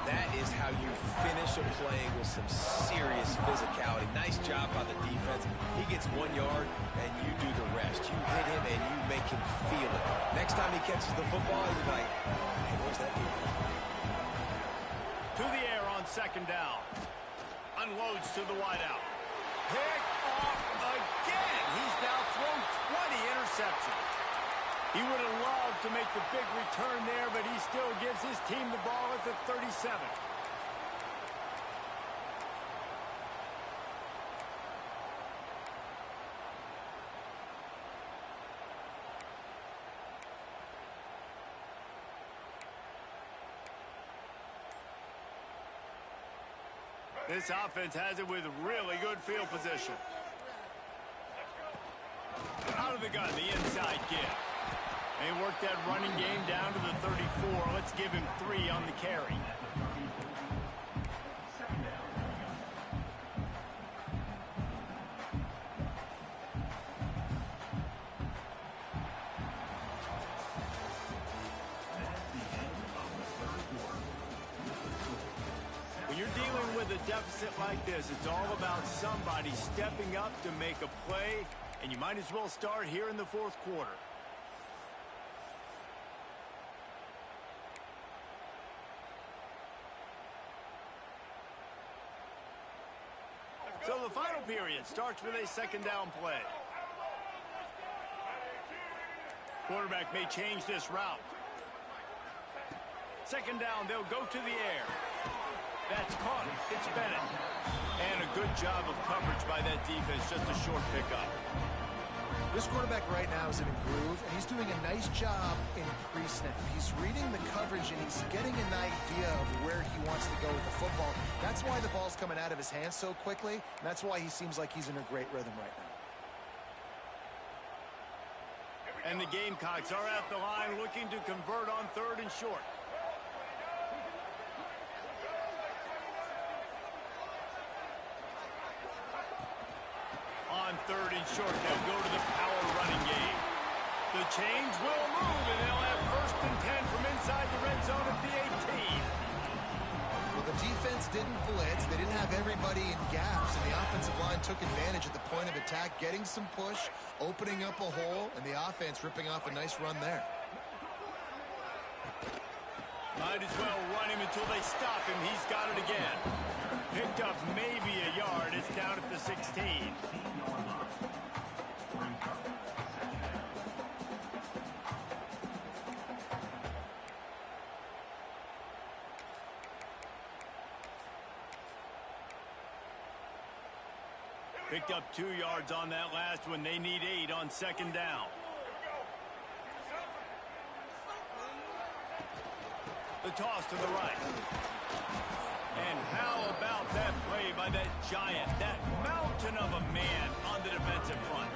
That is how you finish a play with some serious physicality. Nice job by the defense. He gets 1 yard, and you do the rest. You hit him, and you make him feel it. Next time he catches the football, he'll be like, hey, where's that dude? To the air on second down. Unloads to the wideout. Picked off again. He's now thrown 20 interceptions. He would have loved to make the big return there, but he still gives his team the ball at the 37. This offense has it with really good field position. Out of the gun, the inside give. They work that running game down to the 34. Let's give him 3 on the carry. When you're dealing with a deficit like this, it's all about somebody stepping up to make a play, and you might as well start here in the fourth quarter. So the final period starts with a second down play. Quarterback may change this route. Second down, they'll go to the air. That's caught. It's Bennett. And a good job of coverage by that defense, just a short pickup. This quarterback right now is in a groove, and he's doing a nice job in pre-snap. He's reading the coverage, and he's getting an idea of where he wants to go with the football. That's why the ball's coming out of his hands so quickly, and that's why he seems like he's in a great rhythm right now. And the Gamecocks are at the line looking to convert on 3rd and short. On 3rd and short, they'll go to the power running game. The chains will move, and they'll have 1st and 10 from inside the red zone at the 18. Well, the defense didn't blitz. They didn't have everybody in gaps, and the offensive line took advantage at the point of attack, getting some push, opening up a hole, and the offense ripping off a nice run there. Might as well run him until they stop him. He's got it again. Picked up maybe a yard. It's down at the 16. Picked up 2 yards on that last one. They need 8 on second down. The toss to the right. And how about that play by that giant, that mountain of a man on the defensive front?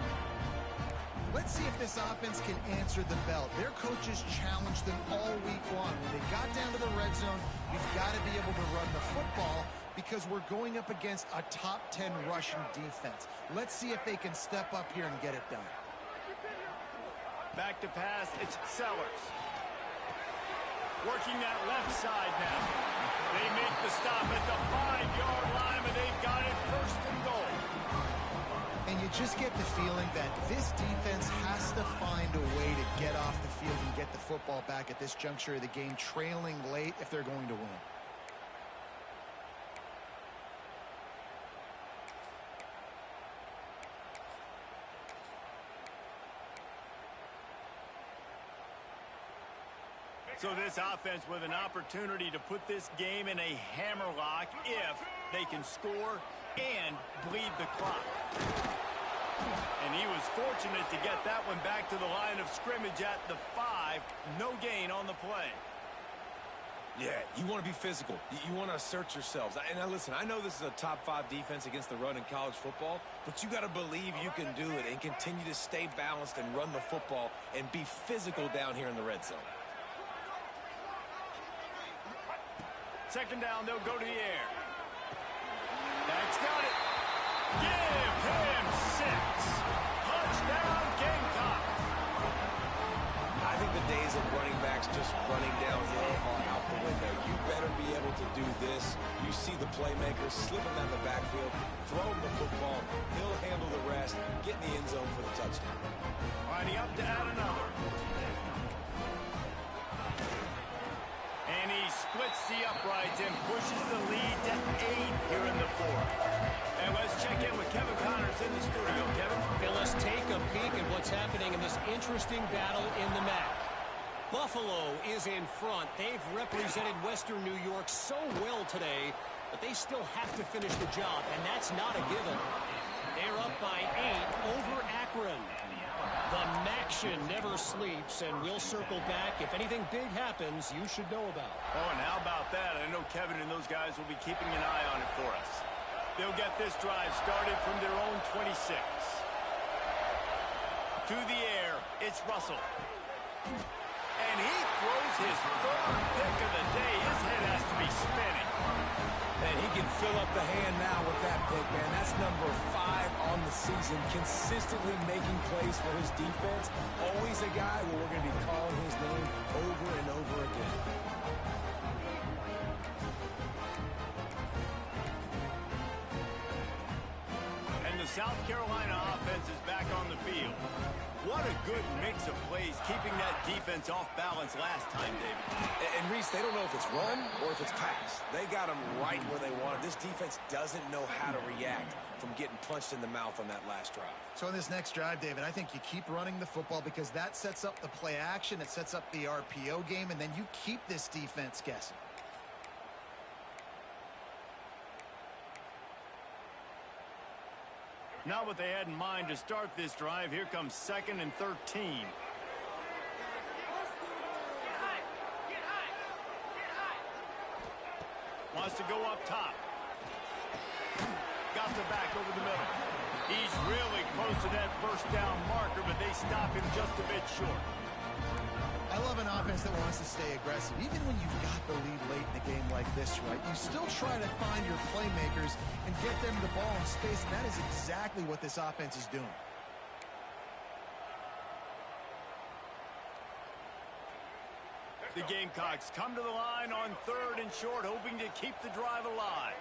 Let's see if this offense can answer the bell. Their coaches challenged them all week long. When they got down to the red zone, we've got to be able to run the football because we're going up against a top 10 rushing defense. Let's see if they can step up here and get it done. Back to pass, it's Sellers. Working that left side now. They make the stop at the 5-yard line, and they've got it 1st and goal. And you just get the feeling that this defense has to find a way to get off the field and get the football back at this juncture of the game, trailing late if they're going to win. So this offense with an opportunity to put this game in a hammerlock if they can score and bleed the clock. And he was fortunate to get that one back to the line of scrimmage at the 5. No gain on the play. Yeah, you want to be physical. You want to assert yourselves. And now listen, I know this is a top 5 defense against the run in college football, but you got to believe you can do it and continue to stay balanced and run the football and be physical down here in the red zone. Second down, they'll go to the air. That's got it. Give him 6. backfield, throw him the football. He'll handle the rest, get in the end zone for the touchdown. Lining up to add another. And he splits the uprights and pushes the lead to 8 here in the fourth. And let's check in with Kevin Connors in the studio. Kevin? Phyllis, take a peek at what's happening in this interesting battle in the MAC. Buffalo is in front. They've represented Western New York so well today, but they still have to finish the job, and that's not a given. They're up by 8 over Akron. The Maction never sleeps, and we'll circle back. If anything big happens, you should know about. Oh, and how about that? I know Kevin and those guys will be keeping an eye on it for us. They'll get this drive started from their own 26. To the air, it's Russell. And he throws his third pick of the day. His head has to be spinning. And he can fill up the hand now with that pick, man. That's number 5 on the season, consistently making plays for his defense. Always a guy where we're going to be calling his name over and over again. And the South Carolina offense is back on the field. What a good mix of plays, keeping that defense off balance last time, David. And Reese, they don't know if it's run or if it's pass. They got them right where they want it. This defense doesn't know how to react from getting punched in the mouth on that last drive. So in this next drive, David, I think you keep running the football because that sets up the play action, it sets up the RPO game, and then you keep this defense guessing. Not what they had in mind to start this drive. Here comes 2nd and 13. Wants to go up top. Got the back over the middle. He's really close to that first down marker, but they stop him just a bit short. I love an offense that wants to stay aggressive. Even when you've got the lead late in a game like this, right, you still try to find your playmakers and get them the ball in space, and that is exactly what this offense is doing. The Gamecocks come to the line on 3rd and short, hoping to keep the drive alive.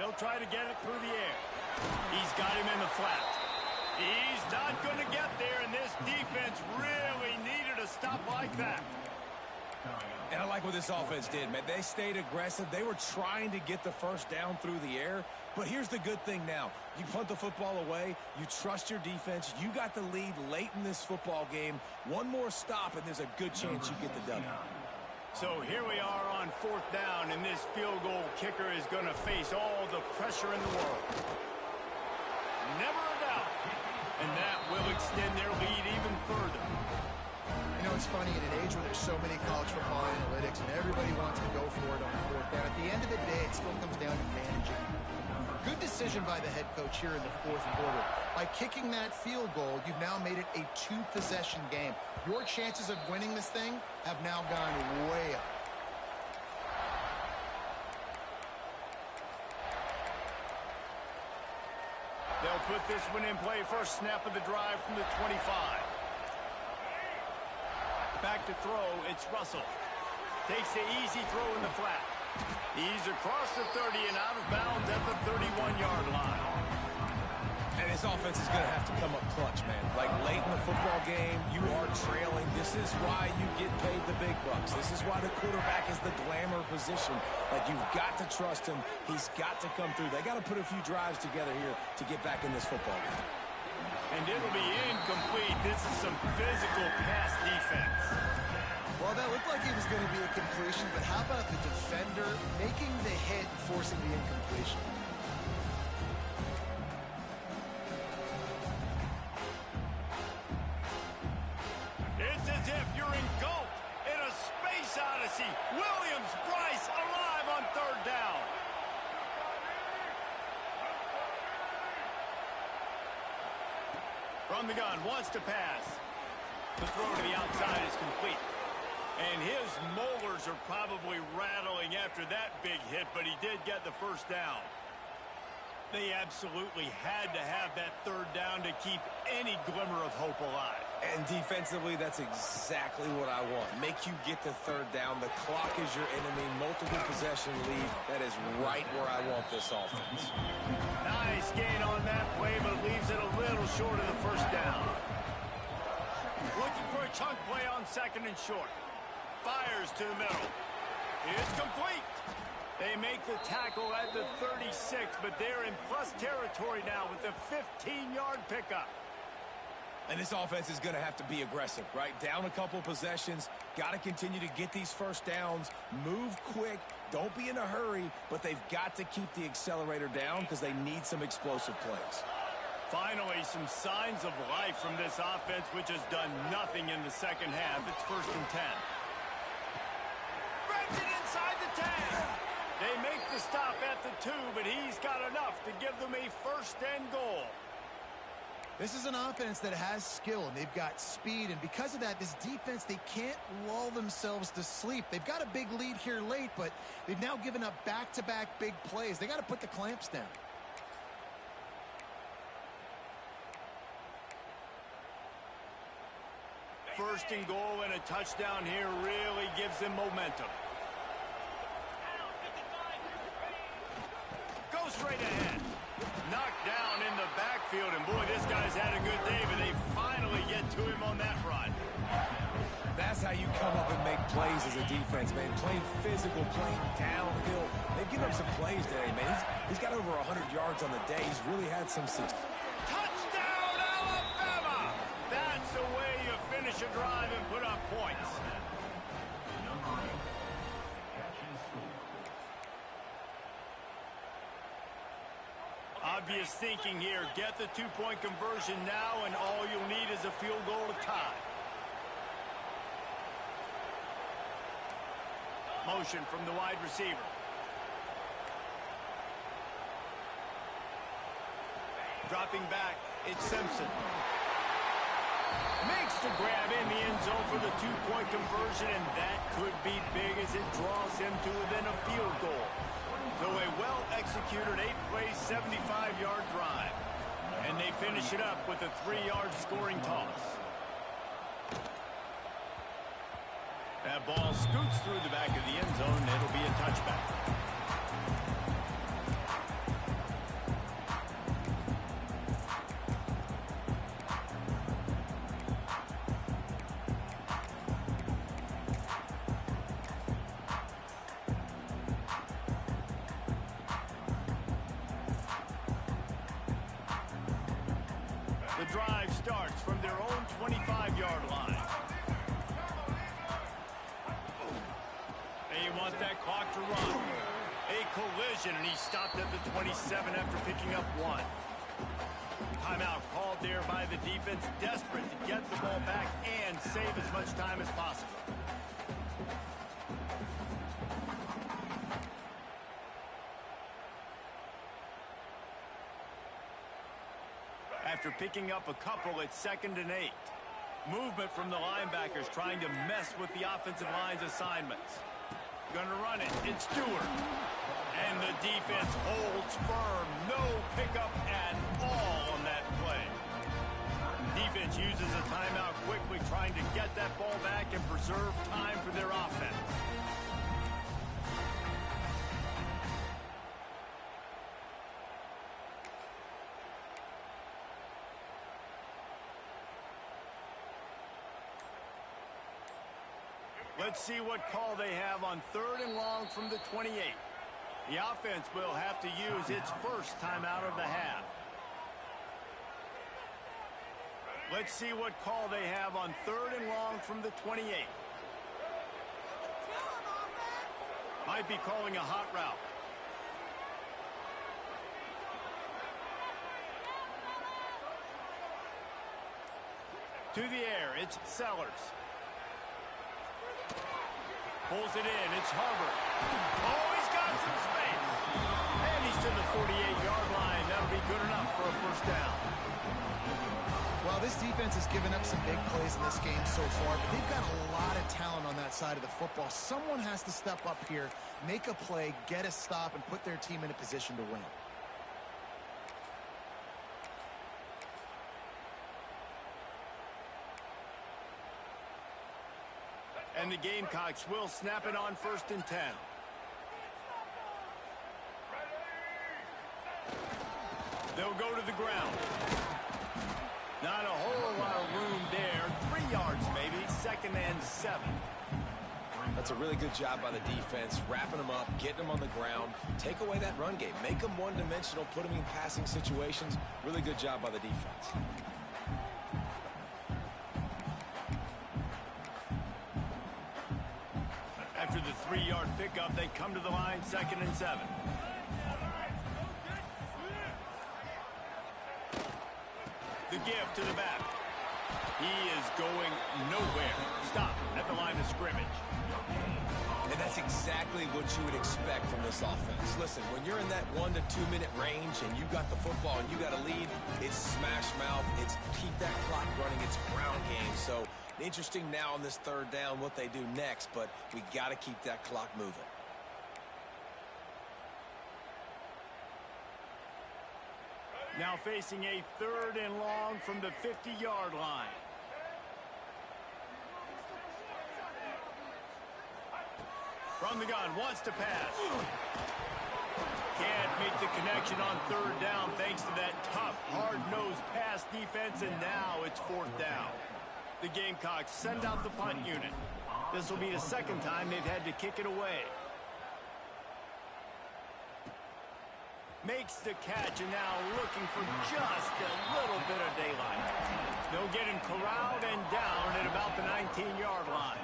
They'll try to get it through the air. He's got him in the flat. He's not going to get there, and this defense really needed a stop like that. And I like what this offense did, man. They stayed aggressive. They were trying to get the first down through the air. But here's the good thing now. You punt the football away. You trust your defense. You got the lead late in this football game. One more stop, and there's a good chance you get the W. So here we are on 4th down, and this field goal kicker is going to face all the pressure in the world. Never a doubt. And that will extend their lead even further. You know, it's funny, in an age where there's so many college football analytics and everybody wants to go for it on 4th down, at the end of the day, it still comes down to managing. Good decision by the head coach here in the 4th quarter. By kicking that field goal, you've now made it a 2-possession game. Your chances of winning this thing have now gone way up. They'll put this one in play. First snap of the drive from the 25. Back to throw, it's Russell. Takes the easy throw in the flat. He's across the 30 and out of bounds at the 31-yard line. And this offense is going to have to come up clutch, man. Like late in the football game, you are trailing. This is why you get paid the big bucks. This is why the quarterback is the glamour position. Like, you've got to trust him. He's got to come through. They got to put a few drives together here to get back in this football game. And it'll be incomplete. This is some physical pass defense. Well, that looked like it was going to be a completion, but how about the defender making the hit, forcing the incompletion? It's as if you're engulfed in a space odyssey. Williams-Brice alive on 3rd down. From the gun, wants to pass. The throw to the outside is complete. And his molars are probably rattling after that big hit, but he did get the first down. They absolutely had to have that third down to keep any glimmer of hope alive. And defensively, that's exactly what I want. Make you get the third down. The clock is your enemy. Multiple possession lead. That is right where I want this offense. Nice gain on that play, but leaves it a little short of the first down. Looking for a chunk play on second and short. Fires to the middle. It's complete. They make the tackle at the 36, but they're in plus territory now with the 15-yard pickup. And this offense is going to have to be aggressive, right? Down a couple possessions. Got to continue to get these first downs. Move quick. Don't be in a hurry, but they've got to keep the accelerator down because they need some explosive plays. Finally, some signs of life from this offense, which has done nothing in the second half. It's 1st and 10. Grabs it inside the 10. They make the stop at the 2, but he's got enough to give them a 1st and goal. This is an offense that has skill, and they've got speed, and because of that, this defense, they can't lull themselves to sleep. They've got a big lead here late, but they've now given up back-to-back big plays. They got to put the clamps down. First and goal and a touchdown here really gives them momentum. Go straight ahead. Knocked down in the backfield, and boy, this guy's had a good day, but they finally get to him on that run. That's how you come up and make plays as a defense, man. Playing physical, playing downhill. They've given up some plays today, man. He's got over 100 yards on the day. He's really had some success. Touchdown, Alabama! That's the way you finish a drive and put up points. Obvious thinking here. Get the two-point conversion now, and all you'll need is a field goal to tie. Motion from the wide receiver. Dropping back, it's Simpson. Makes the grab in the end zone for the two-point conversion, and that could be big as it draws him to within a field goal. So a well-executed 8-play, 75-yard drive. And they finish it up with a 3-yard scoring toss. That ball scoots through the back of the end zone, and it'll be a touchback. The drive starts from their own 25-yard line. They want that clock to run. A collision, and he stopped at the 27 after picking up 1. Timeout called there by the defense, desperate to get the ball back and save as much time as possible. After picking up a couple, it's 2nd and 8. Movement from the linebackers trying to mess with the offensive line's assignments. Gonna run it. It's Stewart. And the defense holds firm. No pickup at all on that play. Defense uses a timeout quickly, trying to get that ball back and preserve time for their offense. Let's see what call they have on 3rd and long from the 28. The offense will have to use its first timeout of the half. Let's see what call they have on 3rd and long from the 28. Might be calling a hot route. To the air, it's Sellers. Pulls it in. It's Hubbard. Oh, he's got some space. And he's to the 48-yard line. That'll be good enough for a first down. Well, this defense has given up some big plays in this game so far, but they've got a lot of talent on that side of the football. Someone has to step up here, make a play, get a stop, and put their team in a position to win. And the Gamecocks will snap it on 1st and 10. They'll go to the ground. Not a whole lot of room there. 3 yards maybe. 2nd and 7. That's a really good job by the defense, wrapping them up, getting them on the ground, take away that run game, make them one-dimensional, put them in passing situations. Really good job by the defense. After the 3-yard pickup, they come to the line, 2nd and 7. The give to the back. He is going nowhere. Stop at the line of scrimmage. And that's exactly what you would expect from this offense. Listen, when you're in that 1 to 2 minute range and you got the football and you got a lead, it's smash mouth, it's keep that clock running, it's ground game. So interesting now on this 3rd down what they do next, but we got to keep that clock moving. Now facing a 3rd and long from the 50-yard line. From the gun, wants to pass. Can't make the connection on 3rd down thanks to that tough, hard-nosed pass defense, and now it's 4th down. The Gamecocks send out the punt unit. This will be the 2nd time they've had to kick it away. Makes the catch, and now looking for just a little bit of daylight. They'll get him corralled and down at about the 19-yard line.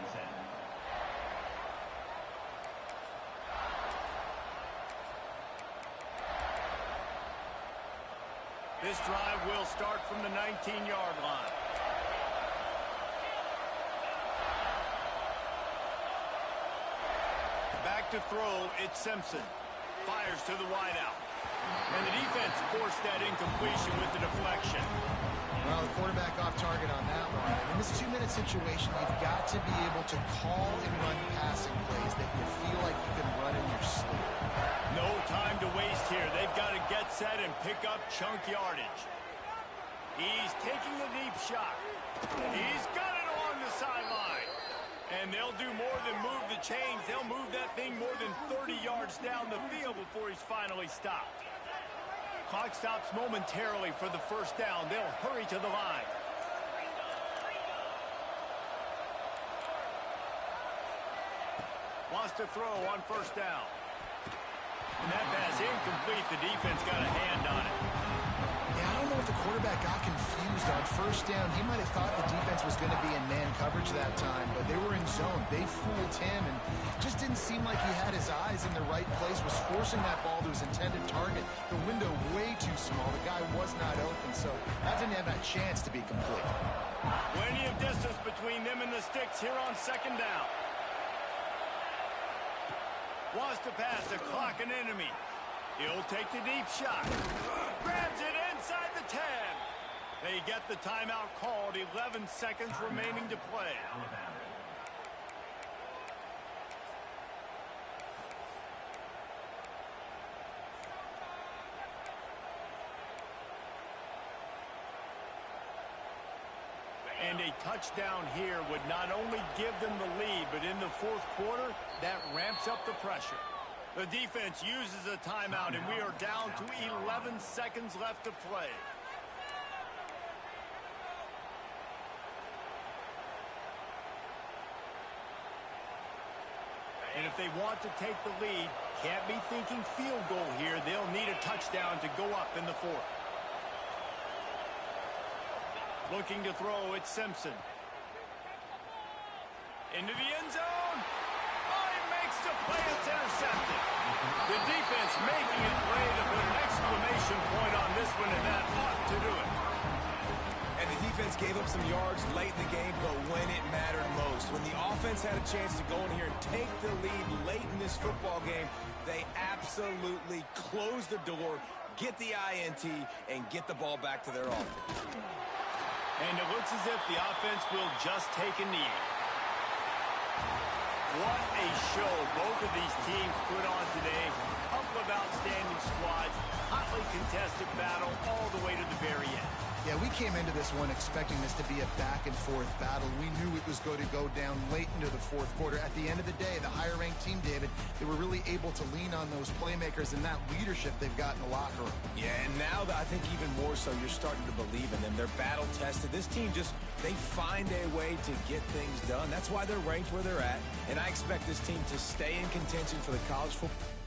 This drive will start from the 19-yard line. Back to throw, it's Simpson. Fires to the wideout. And the defense forced that incompletion with the deflection. Well, the quarterback off target on that one. In this 2-minute situation, you've got to be able to call and run passing plays that you feel like you can run in your sleep. No time to waste here. They've got to get set and pick up chunk yardage. He's taking the deep shot. He's got it on the sideline. And they'll do more than move the chains. They'll move that thing more than 30 yards down the field before he's finally stopped. Clock stops momentarily for the 1st down. They'll hurry to the line. Wants to throw on 1st down. And that pass incomplete. The defense got a hand on it. Yeah, I don't know if the quarterback got confused on 1st down. He might have thought the defense was going to be in man coverage that time, but they were in zone. They fooled him and just didn't seem like he had his eyes in the right place, was forcing that ball to his intended target. The window way too small. The guy was not open, so that didn't have a chance to be complete. Plenty of distance between them and the sticks here on 2nd down. Wants to pass the clock an enemy. He'll take the deep shot. Grabs it inside the 10. They get the timeout called. 11 seconds remaining to play. And a touchdown here would not only give them the lead, but in the 4th quarter, that ramps up the pressure. The defense uses a timeout, and we are down to 11 seconds left to play. And if they want to take the lead, can't be thinking field goal here. They'll need a touchdown to go up in the 4th. Looking to throw, it's Simpson. Into the end zone. Oh, he makes the play. It's intercepted. The defense making it play to put an exclamation point on this one, and that ought to do it. And the defense gave up some yards late in the game, but when it mattered most, when the offense had a chance to go in here and take the lead late in this football game, they absolutely closed the door, get the INT, and get the ball back to their offense. And it looks as if the offense will just take a knee. What a show both of these teams put on today. A couple of outstanding squads, hotly contested battle all the way to the very end. Yeah, we came into this one expecting this to be a back-and-forth battle. We knew it was going to go down late into the fourth quarter. At the end of the day, the higher-ranked team, David, they were really able to lean on those playmakers and that leadership they've got in the locker room. Yeah, and now I think even more so, you're starting to believe in them. They're battle-tested. This team they find a way to get things done. That's why they're ranked where they're at, and I expect this team to stay in contention for the college football